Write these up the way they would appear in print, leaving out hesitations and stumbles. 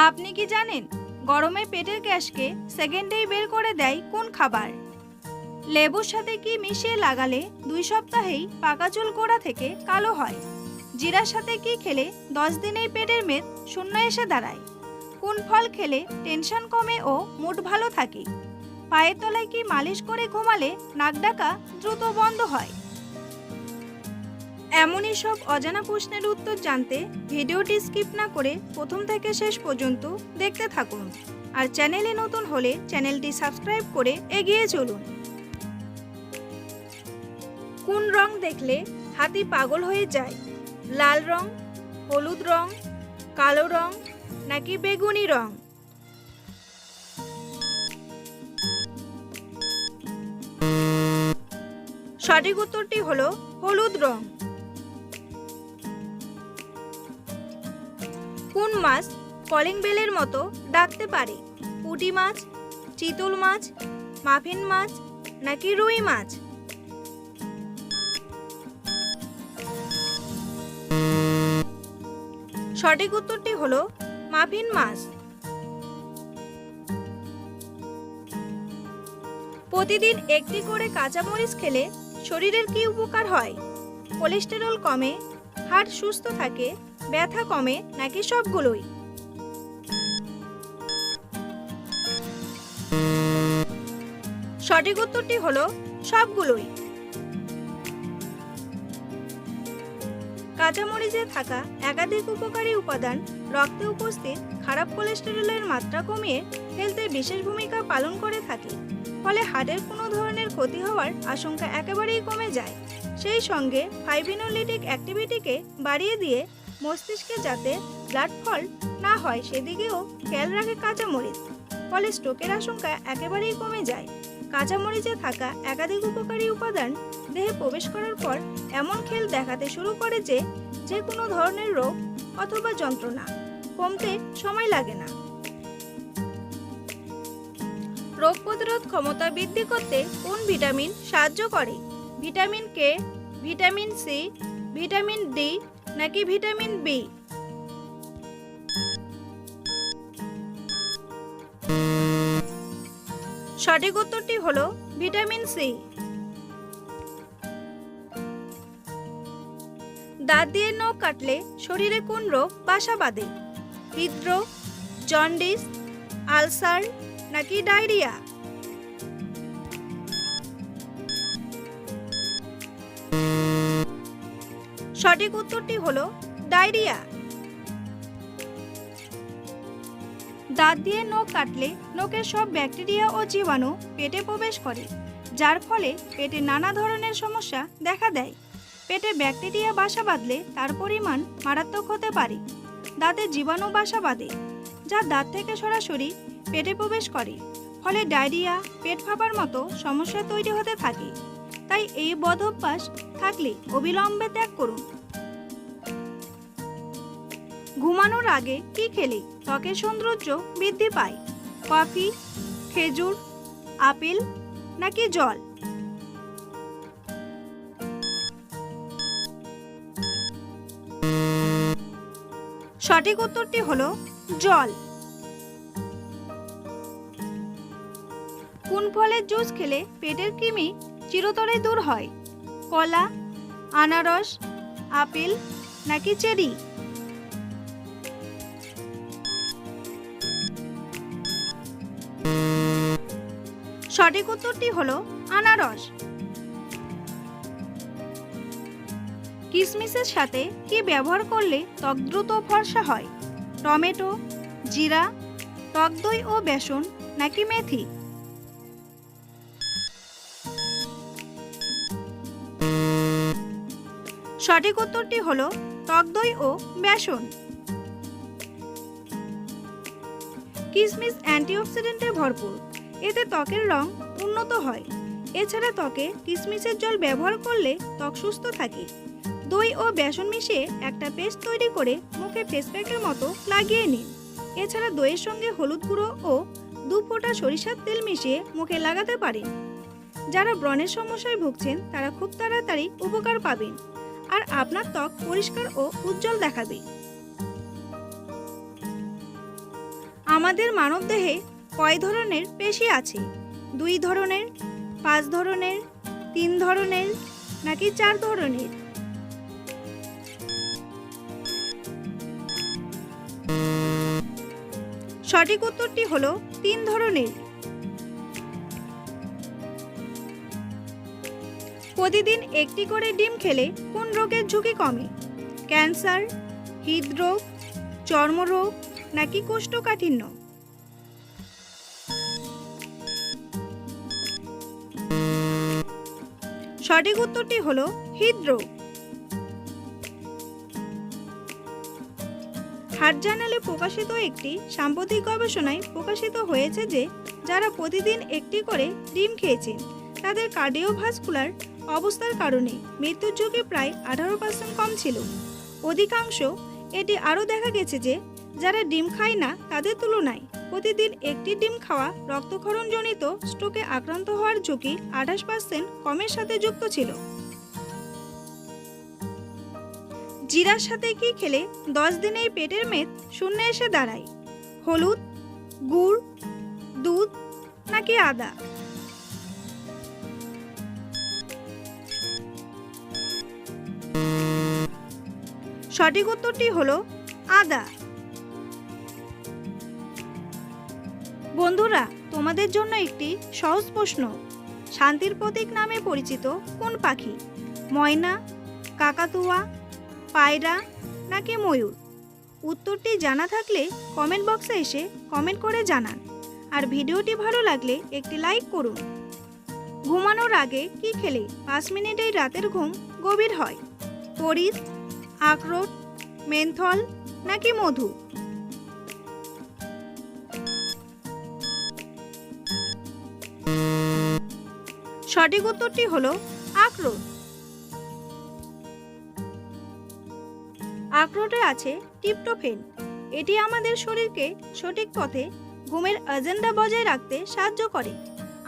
আপনি কি জানেন গরমে পেটের গ্যাসকে সেকেন্ডেই বের করে দেয় কোন খাবার? লেবুর সাথে কি মিশিয়ে লাগালে 2 সপ্তাহেই পাকা চুল গোড়া থেকে কালো হয়? জিরার সাথে কি খেলে 10 দিনেই পেটের মেদ শূন্য এসে দাঁড়ায়? কোন ফল খেলে টেনশন কমে ও মুড ভালো থাকে? পায়ের তলায় কি মালিশ করে ঘুমালে নাক ডাকা দ্রুত বন্ধ হয়? এমনই সব অজানা প্রশ্নের উত্তর জানতে ভিডিওটি স্কিপ না করে প্রথম থেকে শেষ পর্যন্ত দেখতে থাকুন। আর চ্যানেলে নতুন হলে চ্যানেলটি সাবস্ক্রাইব করে এগিয়ে চলুন। কোন রং দেখলে হাতি পাগল হয়ে যায়? লাল রং, হলুদ রং, কালো রং নাকি বেগুনি রং? সঠিক উত্তরটি হলো হলুদ রং। কোন মাছ কলিং বেলের মতো ডাকতে পারে? পুঁটি মাছ, চিতল মাছ, মাফিন মাছ নাকি রুই মাছ? সঠিক উত্তরটি হলো মাফিন মাছ। প্রতিদিন একটি করে কাঁচামরিচ খেলে শরীরের কি উপকার হয়? কোলেস্টেরল কমে, হার্ট সুস্থ থাকে, ব্যথা কমে নাকি সবগুলোই? সঠিক উত্তরটি হলো সবগুলোই। কাঁচামরিচে থাকা একাধিক উপকারী উপাদান রক্তে উপস্থিত খারাপ কোলেস্টেরলের মাত্রা কমিয়ে ফেলতে বিশেষ ভূমিকা পালন করে থাকে। ফলে হার্টের কোনো ধরনের ক্ষতি হওয়ার আশঙ্কা একেবারেই কমে যায়। সেই সঙ্গে ফাইব্রিনোলিটিক অ্যাক্টিভিটিকে বাড়িয়ে দিয়ে মস্তিষ্কে যাতে ব্লাড ফল্ট না হয় সেদিকেও খেয়াল রাখে কাঁচামরিচ। ফলে স্ট্রোকের আশঙ্কা একেবারেই কমে যায়। কাঁচামরিচে থাকা একাধিক উপকারী উপাদান দেহে প্রবেশ করার পর এমন খেল দেখাতে শুরু করে যে কোনো ধরনের রোগ অথবা যন্ত্রণা কমতে সময় লাগে না। রোগ প্রতিরোধ ক্ষমতা বৃদ্ধি করতে কোন ভিটামিন সাহায্য করে? Vitamin K, vitamin C, vitamin D নাকি ভিটামিন বি? সঠিক উত্তরটি হলো ভিটামিন সি। দাঁত দিয়ে নখ কাটলে শরীরে কোন রোগ বাসা বাঁধে? হৃদরোগ, জন্ডিস, আলসার নাকি ডায়রিয়া? সঠিক উত্তরটি হলো ডায়রিয়া। দাঁত দিয়ে নখ কাটলে নখের সব ব্যাকটেরিয়া ও জীবাণু পেটে প্রবেশ করে, যার ফলে পেটে নানা ধরনের সমস্যা দেখা দেয়। পেটে ব্যাকটেরিয়া বাসা বাঁধলে তার পরিমাণ মারাত্মক হতে পারে। দাঁতে জীবাণু বাসা বাঁধে, যা দাঁত থেকে সরাসরি পেটে প্রবেশ করে। ফলে ডায়রিয়া, পেট ফাঁপার মতো সমস্যা তৈরি হতে থাকে। তাই এই বদ অভ্যাস থাকলে অবিলম্বে ত্যাগ করুন। ঘুমানোর আগে কি খেলে ত্বকের সৌন্দর্য বৃদ্ধি পায়? কফি, খেজুর, আপেল নাকি জল? সঠিক উত্তরটি হলো জল। কোন ফলের জুস খেলে পেটের কৃমি চিরতরে দূর হয়? কলা, আনারস, আপেল নাকি চেরি? সঠিক উত্তরটি হলো আনারস। কিশমিশের সাথে কি ব্যবহার করলে ত্বক দ্রুত ফর্সা হয়? টমেটো, জিরা, টক দই ও বেসন নাকি মেথি? সঠিক উত্তরটি হলো টক দই ও বেসন। কিশমিশ অ্যান্টিঅক্সিডেন্টে ভরপুর, এতে ত্বকের রং উন্নত হয়। এছাড়া ত্বকে কিশমিশের জল ব্যবহার করলে ত্বক সুস্থ থাকে। দই ও বেসন মিশিয়ে একটা পেস্ট তৈরি করে মুখে ফেস প্যাকের মতো লাগিয়ে নিন। এছাড়া দইয়ের সঙ্গে হলুদ গুঁড়ো ও 2 ফোঁটা সরিষার তেল মিশিয়ে মুখে লাগাতে পারেন। যারা ব্রণের সমস্যায় ভুগছেন তারা খুব তাড়াতাড়ি উপকার পাবেন আর আপনার ত্বক পরিষ্কার ও উজ্জ্বল দেখাবে। আমাদের মানবদেহে কয় ধরনের পেশি আছে? 2 ধরনের, 5 ধরনের, 3 ধরনের নাকি 4 ধরনের? সঠিক উত্তরটি হলো 3 ধরনের। প্রতিদিন একটি করে ডিম খেলে কোন রোগের ঝুঁকি কমে? ক্যান্সার, হৃদরোগ, চর্মরোগ নাকি কোষ্ঠকাঠিন্য? সঠিক উত্তরটি হলো হৃদরোগ। হার্ট জার্নালে প্রকাশিত একটি সাম্প্রতিক গবেষণায় প্রকাশিত হয়েছে যে যারা প্রতিদিন একটি করে ডিম খেয়েছেন তাদের কার্ডিওভাস্কুলার অবস্থার কারণে মৃত্যুর ঝুঁকি প্রায় 18% কম ছিল। অধিকাংশ এটি আরও দেখা গেছে যে যারা ডিম খায় না তাদের তুলনায় প্রতিদিন একটি ডিম খাওয়া রক্তক্ষরণজনিত স্ট্রোকে আক্রান্ত হওয়ার ঝুঁকি 28% কমের সাথে যুক্ত ছিল। জিরার সাথে কি খেলে 10 দিনেই পেটের মেদ শূন্যে এসে দাঁড়ায়? হলুদ, গুড়, দুধ নাকি আদা? সঠিক উত্তরটি হলো আদা। বন্ধুরা, তোমাদের জন্য একটি সহজ প্রশ্ন। শান্তির প্রতীক নামে পরিচিত কোন পাখি? ময়না, কাকাতুয়া, পায়রা নাকি ময়ূর? উত্তরটি জানা থাকলে কমেন্ট বক্সে এসে কমেন্ট করে জানান। আর ভিডিওটি ভালো লাগলে একটি লাইক করুন। ঘুমানোর আগে কি খেলে 5 মিনিটেই রাতের ঘুম গভীর হয়? পরিত, আখরোট, মেন্থল নাকি মধু? সঠিক উত্তরটি হলো আখরোট। আখরোটে আছে ট্রিপ্টোফ্যান। এটি আমাদের শরীরকে সঠিক পথে ঘুমের এজেন্ডা বজায় রাখতে সাহায্য করে।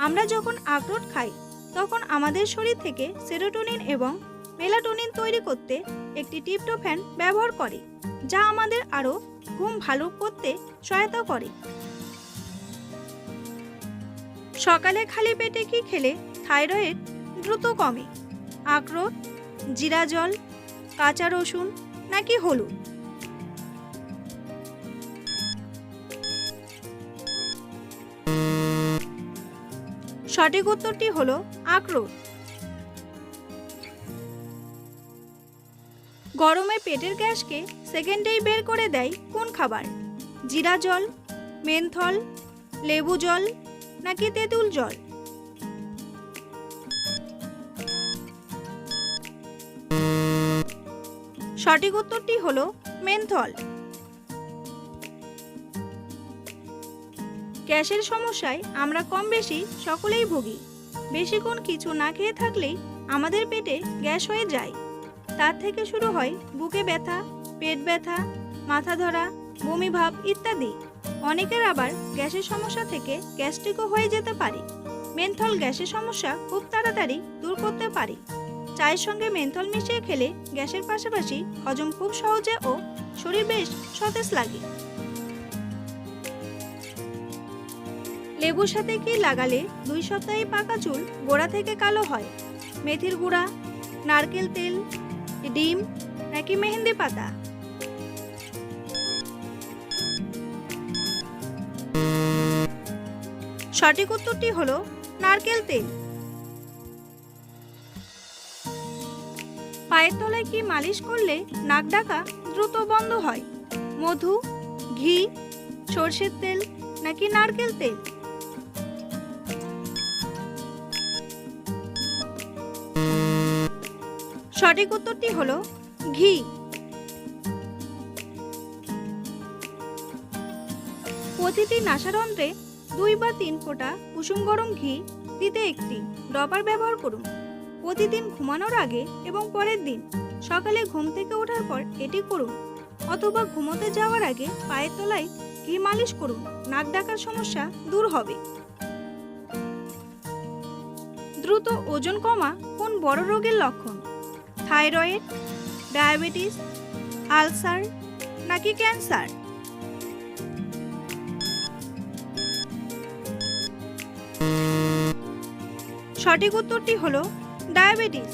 আমরা যখন আখরোট খাই তখন আমাদের শরীর থেকে সেরোটোনিন এবং মেলাটোনিন তৈরি করতে একটি ট্রিপ্টোফ্যান ব্যবহার করে, যা আমাদের আরও ঘুম ভালো করতে সহায়তা করে। সকালে খালি পেটে কি খেলে থাইরয়েড দ্রুত কমে? আখরোট, জিরা জল, কাঁচা রসুন নাকি হলুদ? সঠিক উত্তরটি হলো আখরোট। গরমে পেটের গ্যাসকে সেকেন্ডেই বের করে দেয় কোন খাবার? জিরা জল, মেন্থল, লেবু জল নাকি তেঁতুল জল? সঠিক উত্তরটি হলো মেন্থল। গ্যাসের সমস্যায় আমরা কম বেশি সকলেই ভুগি। বেশিক্ষণ কিছু না খেয়ে থাকলেই আমাদের পেটে গ্যাস হয়ে যায়। তার থেকে শুরু হয় বুকে ব্যথা, পেট ব্যথা, মাথা ধরা, বমি ভাব ইত্যাদি। অনেকের আবার গ্যাসের সমস্যা থেকে গ্যাস্ট্রিকও হয়ে যেতে পারে। মেন্থল গ্যাসের সমস্যা খুব তাড়াতাড়ি দূর করতে পারে। চায়ের সঙ্গে মেন্থল মিশিয়ে খেলে গ্যাসের পাশাপাশি হজম খুব সহজে ও শরীর বেশ সতেজ লাগে। লেবুর সাথে কি লাগালে 2 সপ্তাহে পাকা চুল গোড়া থেকে কালো হয়? মেথির গুঁড়া, নারকেল তেল, ডিম নাকি মেহেন্দি পাতা? সঠিক উত্তরটি হলো নারকেল তেল। পায়ের তলায় কি মালিশ করলে নাক ডাকা দ্রুত বন্ধ হয়? মধু, ঘি, সরষের তেল নাকি নারকেল তেল? সঠিক উত্তরটি হলো ঘি। প্রতিটি নাসারন্ধ্রে 2 বা 3 ফোঁটা কুসুম গরম ঘি দিতে একটি ড্রপার ব্যবহার করুন। প্রতিদিন ঘুমানোর আগে এবং পরের দিন সকালে ঘুম থেকে ওঠার পর এটি করুন, অথবা ঘুমোতে যাওয়ার আগে পায়ের তলায় ঘি মালিশ করুন। নাক ডাকার সমস্যা দূর হবে। দ্রুত ওজন কমা কোন বড় রোগের লক্ষণ? থাইরয়েড, ডায়াবেটিস, আলসার নাকি ক্যান্সার? সঠিক উত্তরটি হলো ডায়াবেটিস।